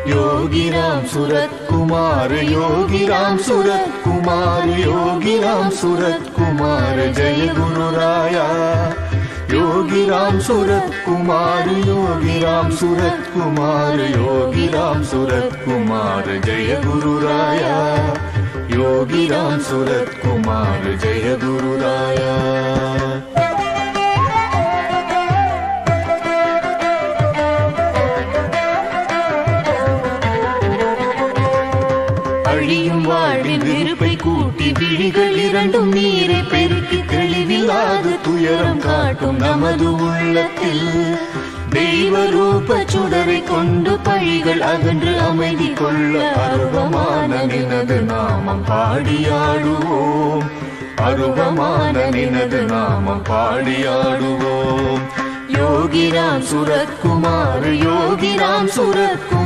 योगी राम सूरत कुमार, योगी राम सूरत कुमार, योगी राम सूरत कुमार जय गुरु राया। योगी राम सूरत कुमार, योगी राम सूरत कुमार, योगी राम सूरत कुमार जय गुरु राया। योगी राम सूरत कुमार जय गुरु राया। அழியும் வாழ்வின் வெறுப்பை கூட்டி விழிகள் இரண்டும் நீரை பெருக்கி தெளிவில்லாத துயரம் காட்டும் நமது உள்ளத்தில் தெய்வ ரூப சுடரை கொண்டு பழிகள் அகன்று அமைதி கொள்ள அருவமான நினது நாமம் பாடியாடுவோம், அருவமான நினது நாமம் பாடியாடுவோம்। योगी राम सूरत कुमार, योगी राम सूरत कुमार।